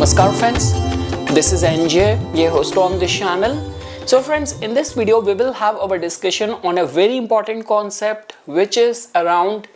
Namaskar friends, this is NJ, your host on this channel. So friends, in this video we will have our discussion on a very important concept which is around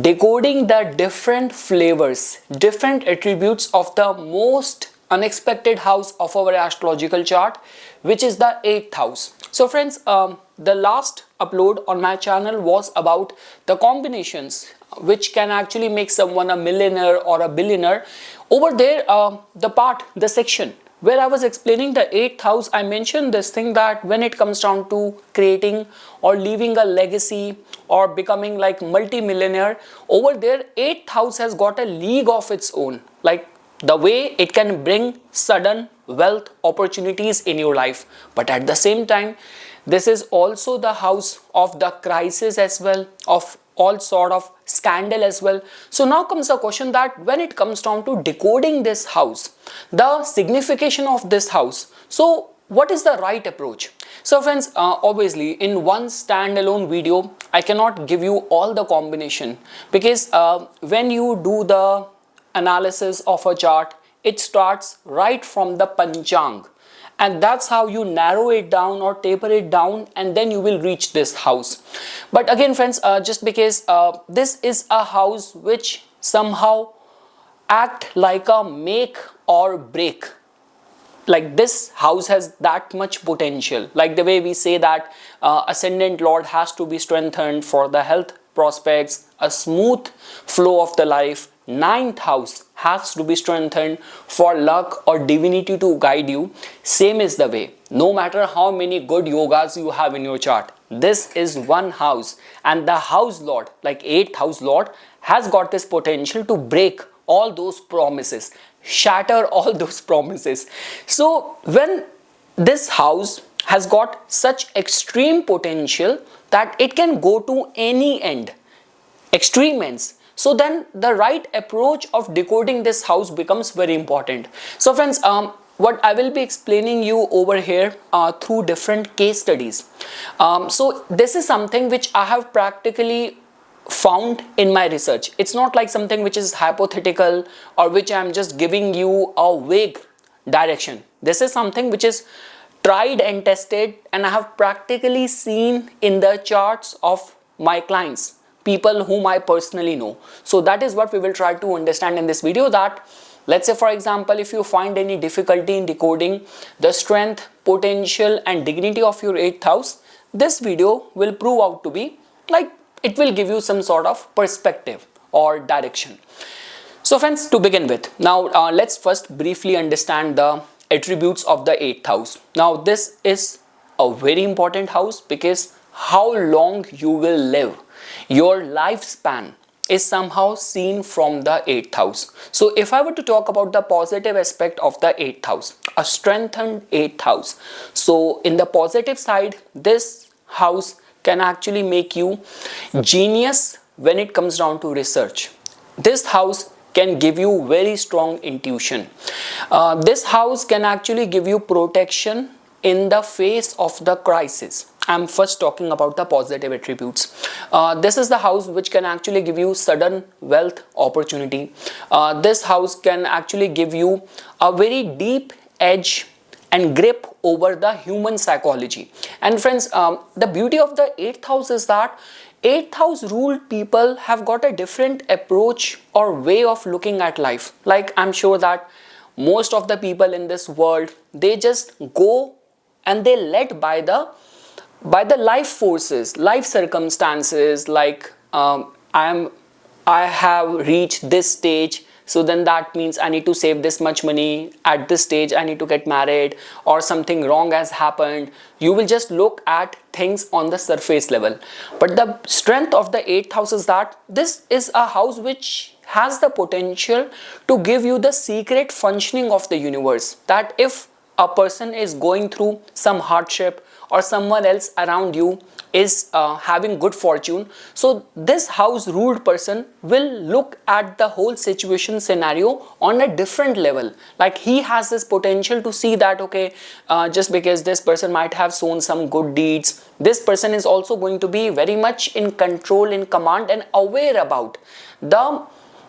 decoding the different flavors, different attributes of the most unexpected house of our astrological chart, which is the 8th house. So friends, the last upload on my channel was about the combinations which can actually make someone a millionaire or a billionaire. Over there, the section where I was explaining the 8th house, I mentioned this thing that when it comes down to creating or leaving a legacy or becoming like multi-millionaire, over there 8th house has got a league of its own, like the way it can bring sudden wealth opportunities in your life. But at the same time, this is also the house of the crisis as well, of all sort of scandal as well. So now comes the question that when it comes down to decoding this house, the signification of this house, so what is the right approach? So friends, obviously in one standalone video I cannot give you all the combination, because when you do the analysis of a chart, it starts right from the Panchang, and that's how you narrow it down or taper it down, and then you will reach this house. But again friends, just because this is a house which somehow act like a make or break, like this house has that much potential, like the way we say that ascendant lord has to be strengthened for the health prospects, a smooth flow of the life. 9th house has to be strengthened for luck or divinity to guide you. Same is the way, no matter how many good yogas you have in your chart, this is one house, and the house lord, like 8th house lord, has got this potential to break all those promises, shatter all those promises. So when this house has got such extreme potential that it can go to any end, extreme ends, so then the right approach of decoding this house becomes very important. So friends, what I will be explaining you over here through different case studies. So this is something which I have practically found in my research. It's not like something which is hypothetical or which I'm just giving you a vague direction. This is something which is tried and tested, and I have practically seen in the charts of my clients, people whom I personally know. So that is what we will try to understand in this video, that let's say for example, if you find any difficulty in decoding the strength, potential and dignity of your 8th house, this video will prove out to be like, it will give you some sort of perspective or direction. So friends, to begin with, now let's first briefly understand the attributes of the 8th house. Now this is a very important house, because how long you will live, your lifespan, is somehow seen from the 8th house. So if I were to talk about the positive aspect of the 8th house, a strengthened 8th house, so in the positive side, this house can actually make you genius when it comes down to research. This house can give you very strong intuition. This house can actually give you protection in the face of the crisis. I'm first talking about the positive attributes. This is the house which can actually give you sudden wealth opportunity. This house can actually give you a very deep edge and grip over the human psychology. And friends, the beauty of the 8th house is that 8th house ruled people have got a different approach or way of looking at life. Like I'm sure that most of the people in this world, they just go and they led by the life forces, life circumstances, like I have reached this stage, so then that means I need to save this much money, at this stage I need to get married, or something wrong has happened. You will just look at things on the surface level. But the strength of the 8th house is that this is a house which has the potential to give you the secret functioning of the universe, that if a person is going through some hardship or someone else around you is having good fortune, so this house ruled person will look at the whole situation scenario on a different level. Like he has this potential to see that, okay, just because this person might have shown some good deeds, this person is also going to be very much in control, in command and aware about the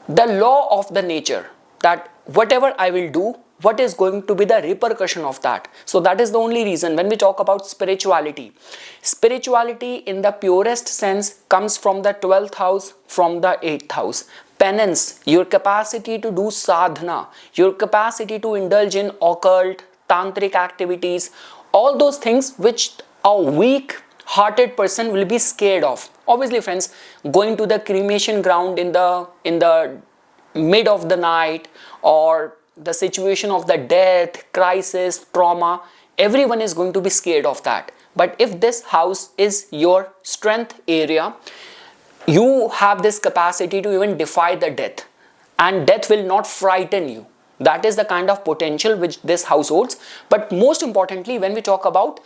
law of the nature, that whatever I will do, what is going to be the repercussion of that. So that is the only reason when we talk about spirituality. Spirituality in the purest sense comes from the 12th house, from the 8th house. Penance, your capacity to do sadhana, your capacity to indulge in occult, tantric activities, all those things which a weak hearted person will be scared of. Obviously friends, going to the cremation ground in the mid of the night, or the situation of the death, crisis, trauma, everyone is going to be scared of that. But if this house is your strength area, you have this capacity to even defy the death, and death will not frighten you. That is the kind of potential which this house holds. But most importantly, when we talk about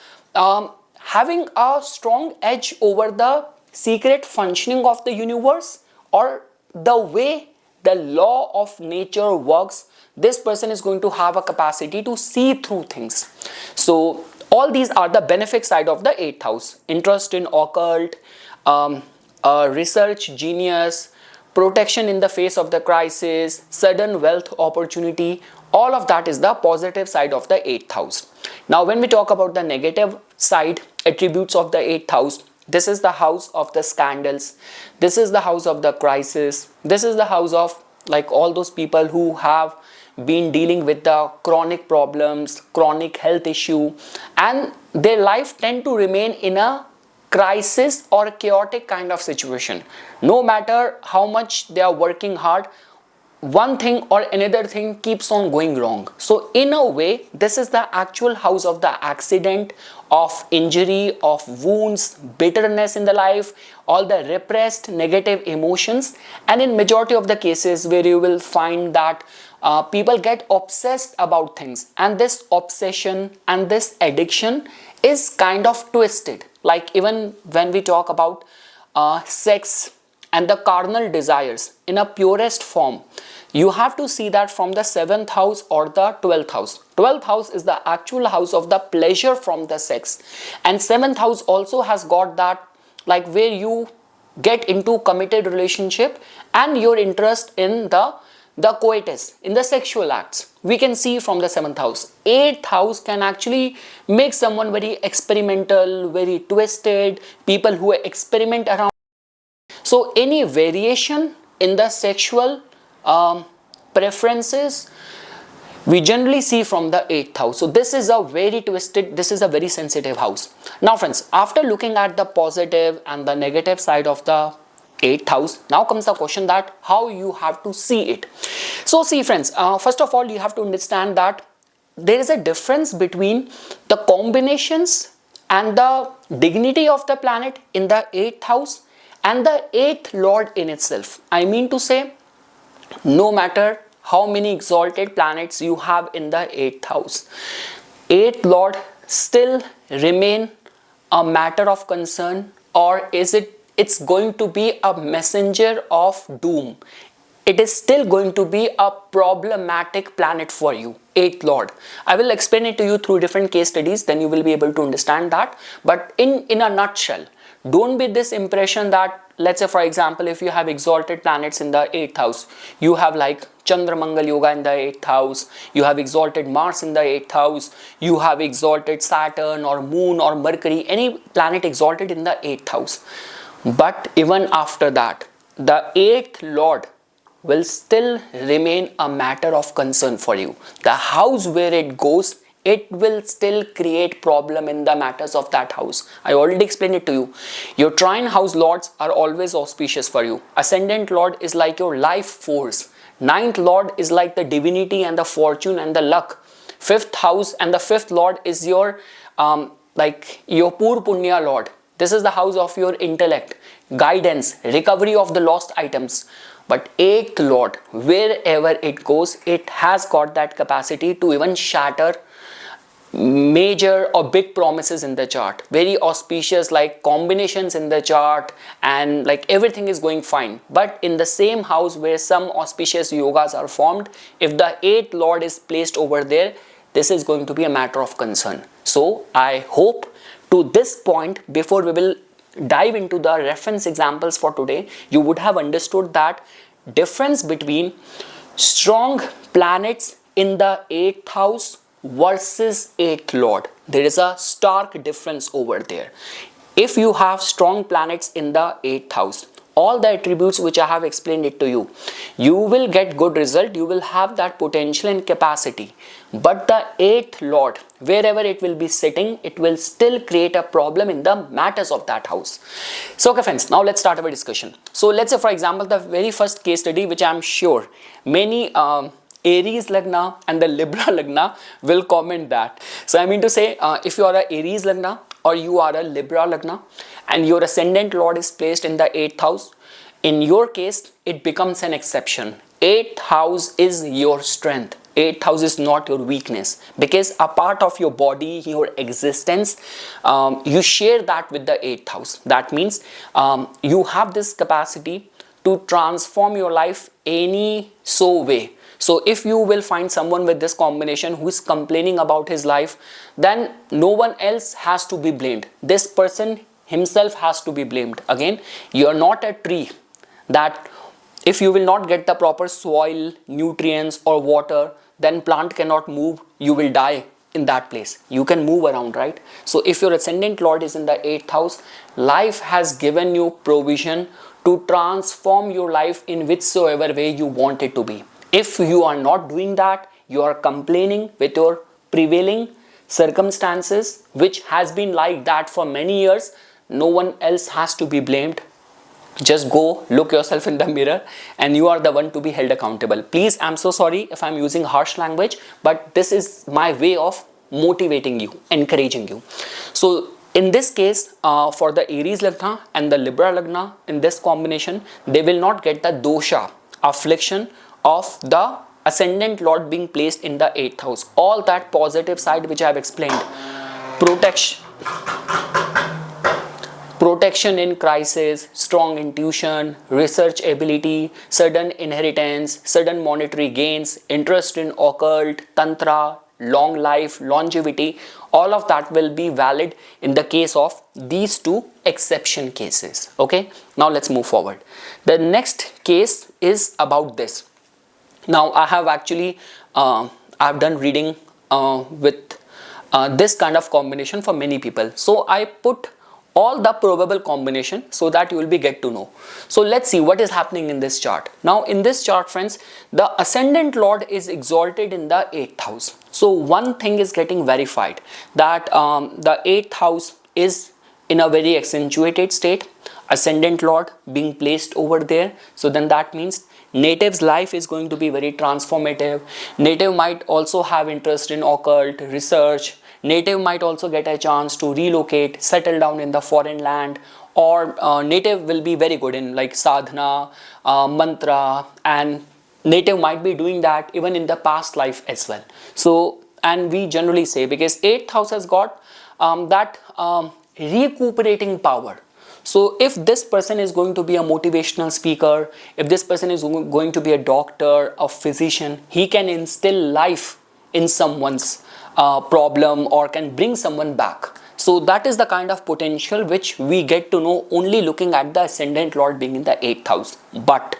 having a strong edge over the secret functioning of the universe, or the way the law of nature works, this person is going to have a capacity to see through things. So all these are the benefit side of the 8th house. Interest in occult, research genius, protection in the face of the crisis, sudden wealth opportunity, all of that is the positive side of the 8th house. Now when we talk about the negative side attributes of the 8th house, this is the house of the scandals, this is the house of the crisis, this is the house of like all those people who have been dealing with the chronic problems, chronic health issue, and their life tend to remain in a crisis or chaotic kind of situation. No matter how much they are working hard, one thing or another thing keeps on going wrong. So in a way, this is the actual house of the accident, of injury, of wounds, bitterness in the life, all the repressed negative emotions. And in majority of the cases where you will find that people get obsessed about things, and this obsession and this addiction is kind of twisted. Like even when we talk about sex and the carnal desires in a purest form, you have to see that from the 7th house or the 12th house. 12th house is the actual house of the pleasure from the sex, and 7th house also has got that, like where you get into committed relationship and your interest in the coitus, in the sexual acts. We can see from the 7th house. 8th house can actually make someone very experimental, very twisted, people who experiment around. So any variation in the sexual preferences we generally see from the 8th house. So this is a very twisted, this is a very sensitive house. Now friends, after looking at the positive and the negative side of the 8th house, now comes the question that how you have to see it. So see friends, first of all you have to understand that there is a difference between the combinations and the dignity of the planet in the 8th house and the 8th lord in itself. I mean to say, no matter how many exalted planets you have in the 8th house, 8th lord still remain a matter of concern, or is it's going to be a messenger of doom. It is still going to be a problematic planet for you, 8th lord. I will explain it to you through different case studies, then you will be able to understand that. But in a nutshell, don't be this impression that, let's say for example, if you have exalted planets in the 8th house, you have like Chandramangal Yoga in the 8th house, you have exalted Mars in the 8th house, you have exalted Saturn or Moon or Mercury, any planet exalted in the 8th house. But even after that, the 8th lord will still remain a matter of concern for you. The house where it goes, it will still create problem in the matters of that house. I already explained it to you. Your trine house lords are always auspicious for you. Ascendant lord is like your life force. 9th lord is like the divinity and the fortune and the luck. 5th house and the 5th lord is your like your Pur Punya lord. This is the house of your intellect, guidance, recovery of the lost items. But 8th lord, wherever it goes, it has got that capacity to even shatter major or big promises in the chart. Very auspicious, like combinations in the chart, and like everything is going fine. But in the same house where some auspicious yogas are formed, if the 8th lord is placed over there, this is going to be a matter of concern. So I hope to this point, before we will dive into the reference examples for today, you would have understood that difference between strong planets in the 8th house versus 8th lord. There is a stark difference over there. If you have strong planets in the 8th house, all the attributes which I have explained it to you, you will get good result, you will have that potential and capacity. But the 8th lord, wherever it will be sitting, it will still create a problem in the matters of that house. So okay friends, now let's start our discussion. So let's say for example, the very first case study which I am sure many Aries Lagna and the Libra Lagna will comment that. So I mean to say, if you are a Aries Lagna or you are a Libra Lagna and your ascendant lord is placed in the 8th house, in your case it becomes an exception. 8th house is your strength. 8th house is not your weakness, because a part of your body, your existence, you share that with the 8th house. That means you have this capacity to transform your life any so way. So if you will find someone with this combination who is complaining about his life, then no one else has to be blamed. This person himself has to be blamed. Again, you are not a tree that if you will not get the proper soil, nutrients or water, then plant cannot move, you will die in that place. You can move around, right? So if your ascendant lord is in the 8th house, life has given you provision to transform your life in whichsoever way you want it to be. If you are not doing that, you are complaining with your prevailing circumstances, which has been like that for many years, no one else has to be blamed. Just go look yourself in the mirror and you are the one to be held accountable. Please, I'm so sorry if I'm using harsh language, but this is my way of motivating you, encouraging you. So in this case, for the Aries Lagna and the Libra Lagna, in this combination, they will not get the dosha, affliction of the ascendant lord being placed in the 8th house. All that positive side which I have explained, protection in crisis, strong intuition, research ability, sudden inheritance, sudden monetary gains, interest in occult, tantra, long life, longevity, all of that will be valid in the case of these two exception cases. Okay, now let's move forward. The next case is about this. Now I have actually I've done reading with this kind of combination for many people. So I put all the probable combination so that you will be get to know. So let's see what is happening in this chart. Now in this chart friends, the ascendant lord is exalted in the 8th house. So one thing is getting verified, that the 8th house is in a very accentuated state, ascendant lord being placed over there. So then that means native's life is going to be very transformative. Native might also have interest in occult research. Native might also get a chance to relocate, settle down in the foreign land, or native will be very good in like sadhana, mantra, and native might be doing that even in the past life as well. So, and we generally say, because 8th house has got that recuperating power. So if this person is going to be a motivational speaker, if this person is going to be a doctor, a physician, he can instill life in someone's problem or can bring someone back. So that is the kind of potential which we get to know only looking at the ascendant lord being in the 8th house. But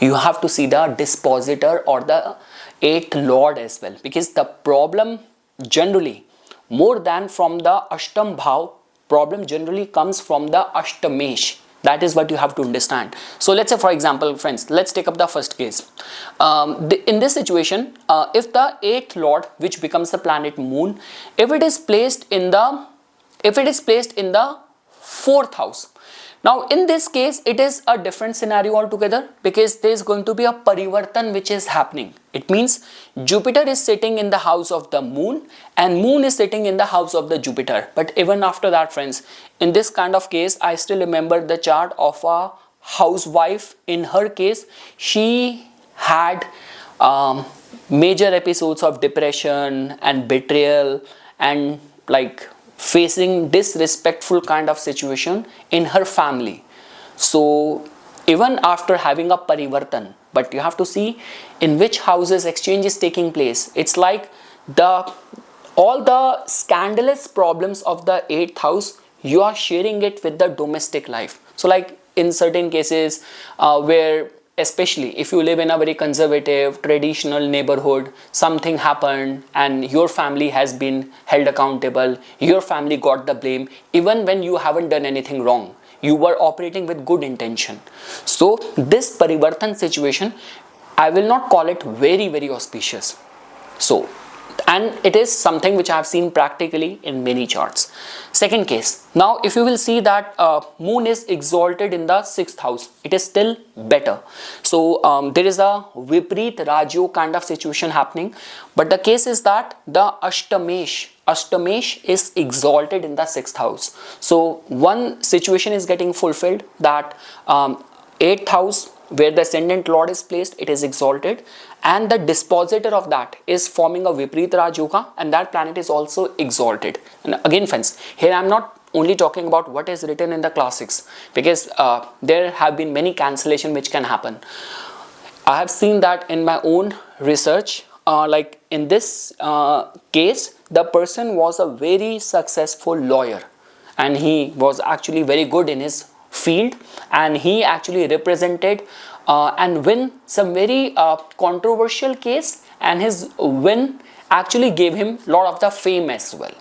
you have to see the dispositor or the 8th lord as well, because the problem generally more than from the Ashtam Bhav, problem generally comes from the Ashtamesh. That is what you have to understand. So let's say for example friends, let's take up the first case. In this situation, if the 8th lord, which becomes the planet moon, if it is placed in the 4th house. Now in this case it is a different scenario altogether, because there is going to be a parivartan which is happening. It means Jupiter is sitting in the house of the moon and moon is sitting in the house of the Jupiter. But even after that friends, in this kind of case, I still remember the chart of a housewife. In her case, she had major episodes of depression and betrayal and like facing disrespectful kind of situation in her family. So even after having a parivartan, but you have to see in which houses exchange is taking place. It's like all the scandalous problems of the 8th house, you are sharing it with the domestic life. So like in certain cases where especially if you live in a very conservative traditional neighborhood, something happened and your family has been held accountable, your family got the blame even when you haven't done anything wrong, you were operating with good intention. So this parivartan situation, I will not call it very auspicious. So, and it is something which I have seen practically in many charts. Second case, now if you will see that moon is exalted in the 6th house, it is still better. So there is a Vipreet Rajyo kind of situation happening, but the case is that the Ashtamesh is exalted in the 6th house. So one situation is getting fulfilled, that 8th house where the ascendant lord is placed, it is exalted, and the dispositor of that is forming a Vipreet Raj Yoga, and that planet is also exalted. And again friends, here I am not only talking about what is written in the classics, because there have been many cancellation which can happen. I have seen that in my own research. Like in this case, the person was a very successful lawyer and he was actually very good in his field, and he actually represented and win some very controversial case, and his win actually gave him a lot of the fame as well.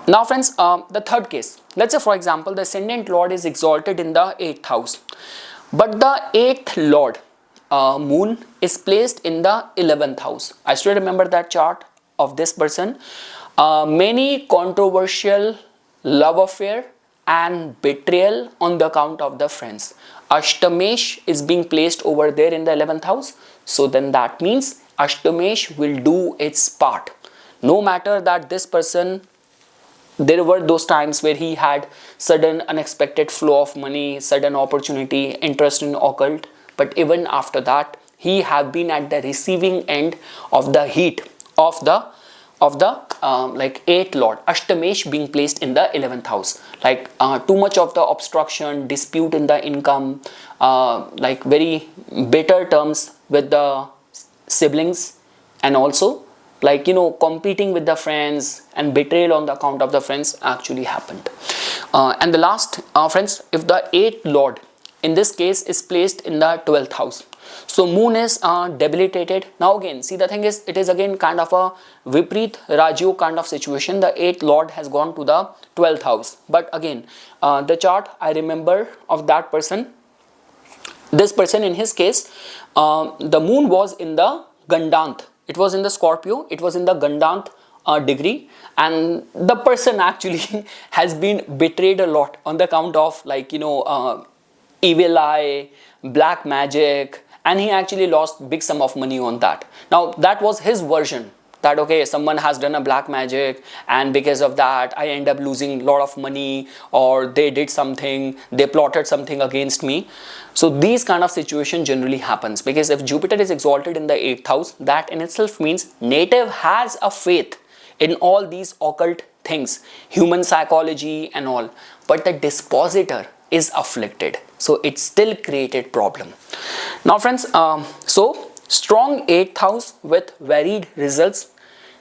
Now friends, the third case, let's say for example the ascendant lord is exalted in the 8th house, but the 8th lord moon is placed in the 11th house. I still remember that chart of this person. Many controversial love affair and betrayal on the account of the friends. Ashtamesh is being placed over there in the 11th house. So then that means Ashtamesh will do its part. No matter that this person, there were those times where he had sudden unexpected flow of money, sudden opportunity, interest in occult, but even after that he have been at the receiving end of the heat of the like 8th lord Ashtamesh being placed in the 11th house. Like too much of the obstruction, dispute in the income, like very bitter terms with the siblings, and also like competing with the friends, and betrayal on the account of the friends actually happened. And the last friends, if the 8th lord in this case is placed in the 12th house, so moon is debilitated. Now again, see, the thing is, it is again kind of a Vipreet Rajyo kind of situation. The 8th lord has gone to the 12th house, but again the chart I remember of that person, this person in his case, the moon was in the Gandant, it was in the Scorpio, it was in the Gandant degree, and the person actually has been betrayed a lot on the account of like evil eye, black magic, and he actually lost big sum of money on that. Now that was his version, that okay, someone has done a black magic and because of that I end up losing a lot of money, or they did something, they plotted something against me. So these kind of situation generally happens because if Jupiter is exalted in the 8th house, that in itself means native has a faith in all these occult things, human psychology and all, but the dispositor is afflicted, so it still created problem. Now friends, so strong 8th house with varied results,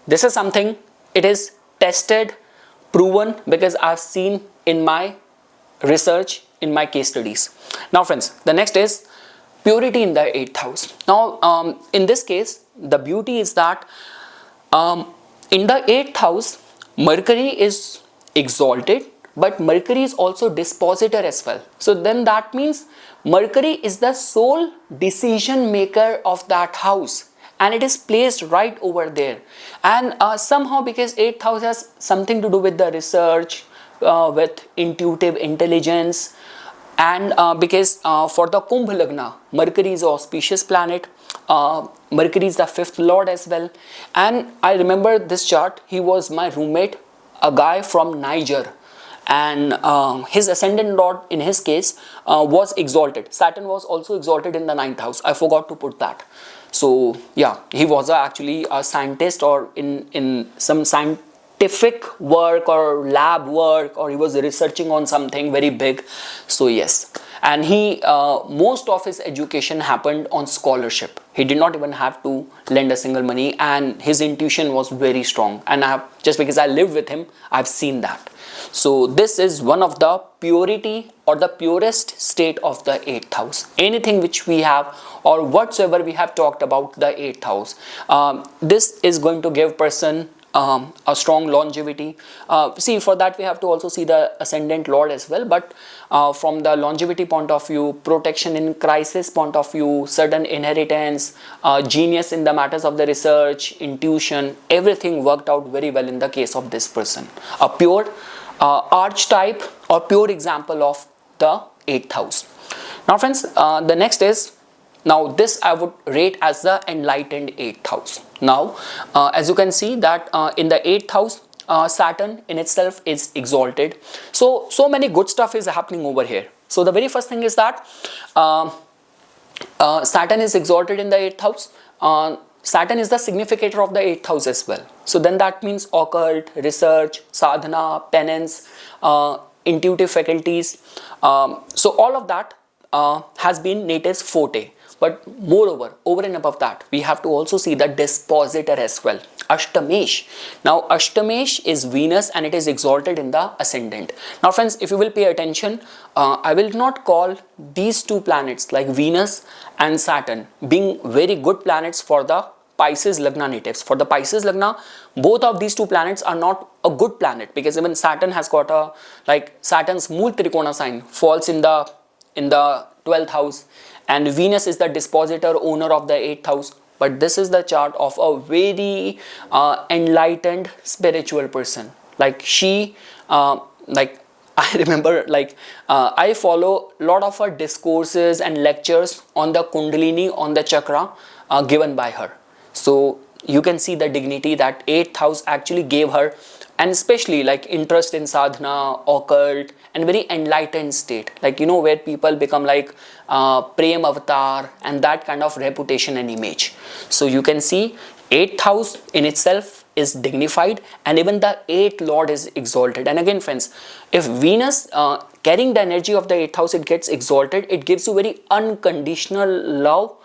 this is something, it is tested, proven, because I've seen in my research, in my case studies. Now friends, the next is purity in the 8th house. Now in this case, the beauty is that in the 8th house Mercury is exalted, but Mercury is also dispositor as well. So then that means Mercury is the sole decision maker of that house, and it is placed right over there. And somehow, because 8th house has something to do with the research, with intuitive intelligence, and because for the Kumbh Lagna, Mercury is an auspicious planet. Mercury is the 5th lord as well. And I remember this chart, he was my roommate, a guy from Niger, and his ascendant lord in his case was exalted. Saturn was also exalted in the 9th house. I forgot to put that. So yeah, he was actually a scientist, or in some scientific work or lab work, or he was researching on something very big. So yes, and he most of his education happened on scholarship. He did not even have to lend a single money, and his intuition was very strong. And just because I lived with him, I've seen that. So this is one of the purity or the purest state of the 8th house. Anything which we have or whatsoever we have talked about the 8th house, this is going to give person a strong longevity. See, for that we have to also see the ascendant lord as well, but from the longevity point of view, protection in crisis point of view, certain inheritance, genius in the matters of the research, intuition, everything worked out very well in the case of this person. A pure archetype or pure example of the 8th house. Now friends, the next is, now this I would rate as the enlightened 8th house. Now as you can see that in the 8th house, Saturn in itself is exalted. So many good stuff is happening over here. So the very first thing is that Saturn is exalted in the 8th house. Saturn is the significator of the 8th house as well. So then that means occult, research, sadhana, penance, intuitive faculties. So all of that has been Native's forte. But moreover, over and above that, we have to also see the dispositor as well, Ashtamesh. Now Ashtamesh is Venus and it is exalted in the ascendant. Now friends, if you will pay attention, I will not call these two planets like Venus and Saturn being very good planets for the Pisces Lagna natives. For the Pisces Lagna, both of these two planets are not a good planet, because even Saturn has got a, like Saturn's Mool Trikona sign falls in the 12th house, and Venus is the dispositor owner of the 8th house. But this is the chart of a very enlightened spiritual person. Like she, like I remember, like I follow a lot of her discourses and lectures on the Kundalini, on the chakra given by her. So you can see the dignity that 8th house actually gave her, and especially like interest in sadhana, occult, and very enlightened state, like you know, where people become like Prem Avatar and that kind of reputation and image. So you can see 8th house in itself is dignified, and even the 8th lord is exalted. And again friends, if Venus carrying the energy of the 8th house, it gets exalted, it gives you very unconditional love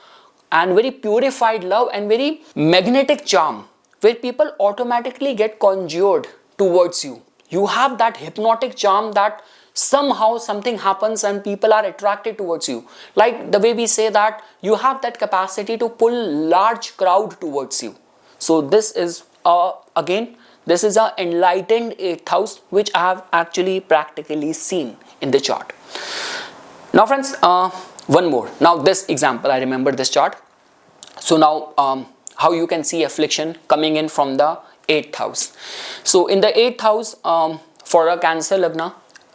and very purified love and very magnetic charm, where people automatically get conjured towards you. You have that hypnotic charm that somehow something happens and people are attracted towards you. Like the way we say that you have that capacity to pull large crowd towards you. So this is again, this is an enlightened 8th house, which I have actually practically seen in the chart. Now friends, one more. Now this example, I remember this chart. So now how you can see affliction coming in from the 8th house. So in the 8th house, for a Cancer Lagna,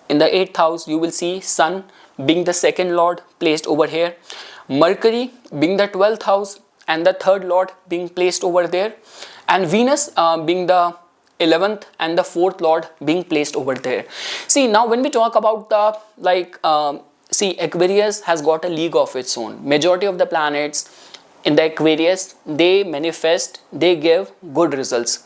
in the 8th house you will see Sun being the 2nd lord placed over here, Mercury being the 12th house and the 3rd lord being placed over there, and Venus being the 11th and the 4th lord being placed over there. See, now when we talk about the like see, Aquarius has got a league of its own. Majority of the planets in the Aquarius, they manifest, they give good results.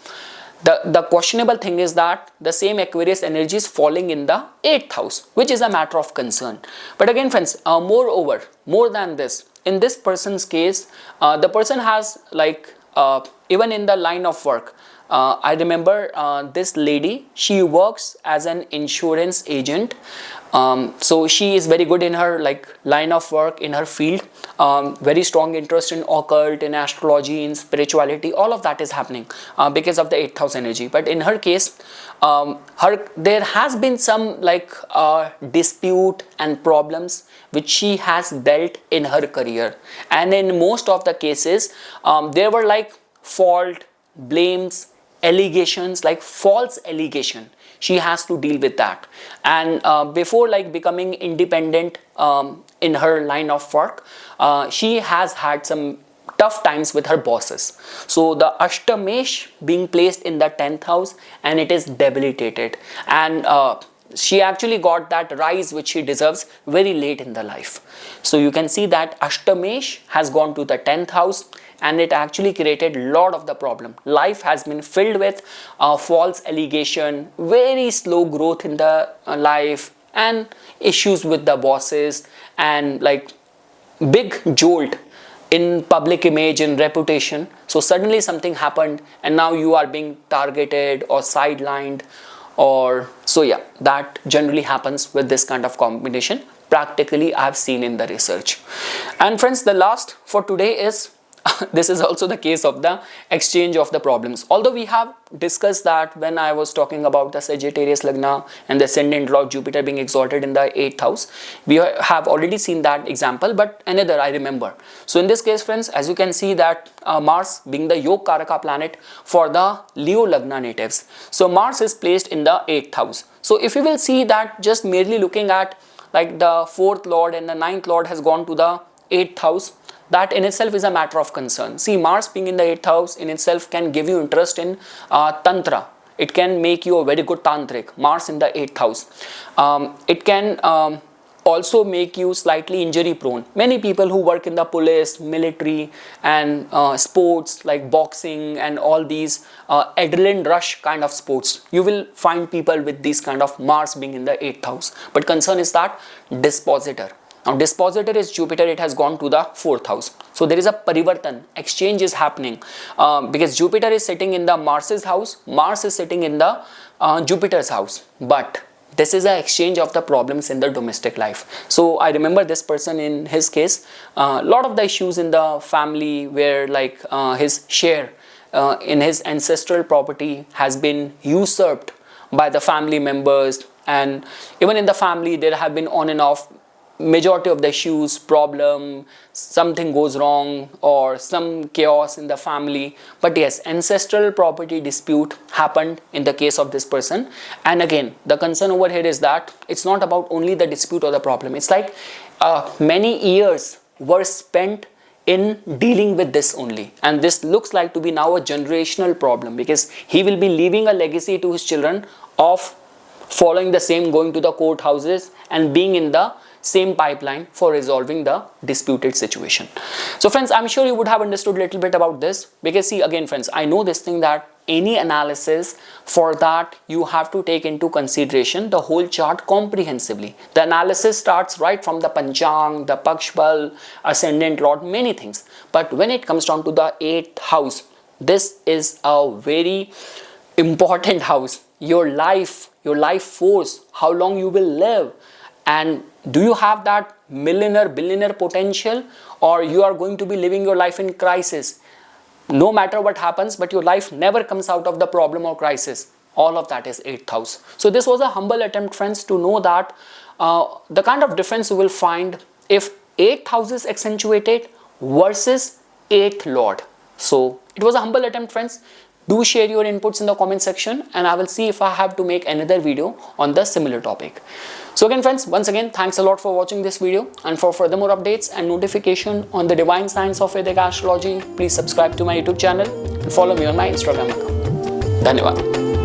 The questionable thing is that the same Aquarius energy is falling in the 8th house, which is a matter of concern. But again friends, moreover, more than this, in this person's case, the person has like even in the line of work, I remember this lady, she works as an insurance agent. So she is very good in her like line of work, in her field, very strong interest in occult, in astrology, in spirituality. All of that is happening because of the 8th house energy. But in her case, there has been some like dispute and problems which she has dealt in her career, and in most of the cases there were like fault, blames, allegations, like false allegation. She has to deal with that. And before like becoming independent in her line of work, she has had some tough times with her bosses. So the Ashtamesh being placed in the 10th house, and it is debilitated, and she actually got that rise which she deserves very late in the life. So you can see that Ashtamesh has gone to the 10th house, and it actually created a lot of the problem. Life has been filled with false allegation, very slow growth in the life, and issues with the bosses, and like big jolt in public image, in reputation. So suddenly something happened and now you are being targeted or sidelined, or so yeah, that generally happens with this kind of combination. Practically I've seen in the research. And friends, the last for today is this is also the case of the exchange of the problems. Although we have discussed that when I was talking about the Sagittarius Lagna and the ascendant Lord Jupiter being exalted in the 8th house, we have already seen that example, but another I remember. So in this case, friends, as you can see that Mars being the Yog Karaka planet for the Leo Lagna natives. So Mars is placed in the 8th house. So if you will see that just merely looking at like the 4th Lord and the 9th Lord has gone to the 8th house, that in itself is a matter of concern. See, Mars being in the 8th house in itself can give you interest in Tantra. It can make you a very good tantric, Mars in the 8th house. It can also make you slightly injury prone. Many people who work in the police, military and sports like boxing and all these adrenaline rush kind of sports, you will find people with this kind of Mars being in the 8th house. But concern is that dispositor. Now dispositor is Jupiter, it has gone to the 4th house. So there is a parivartan, exchange is happening because Jupiter is sitting in the Mars's house, Mars is sitting in the Jupiter's house. But this is an exchange of the problems in the domestic life. So I remember this person in his case, a lot of the issues in the family where like his share in his ancestral property has been usurped by the family members, and even in the family there have been on and off majority of the issues, problem, something goes wrong or some chaos in the family. But yes, ancestral property dispute happened in the case of this person. And again, the concern over here is that it's not about only the dispute or the problem. It's like many years were spent in dealing with this only, and this looks like to be now a generational problem because he will be leaving a legacy to his children of following the same, going to the courthouses and being in the same pipeline for resolving the disputed situation. So friends, I'm sure you would have understood a little bit about this, because see, again friends, I know this thing that any analysis, for that you have to take into consideration the whole chart comprehensively. The analysis starts right from the Panchang, the Pakshbal, ascendant Lord, many things. But when it comes down to the 8th house, this is a very important house. Your life force, how long you will live, and do you have that millionaire, billionaire potential, or you are going to be living your life in crisis? No matter what happens, but your life never comes out of the problem or crisis. All of that is 8th house. So this was a humble attempt, friends, to know that the kind of difference you will find if 8th house is accentuated versus 8th Lord. So it was a humble attempt, friends. Do share your inputs in the comment section, and I will see if I have to make another video on the similar topic. So again friends, once again, thanks a lot for watching this video, and for further more updates and notification on the divine science of Vedic astrology, please subscribe to my YouTube channel and follow me on my Instagram account. Dhanyavad.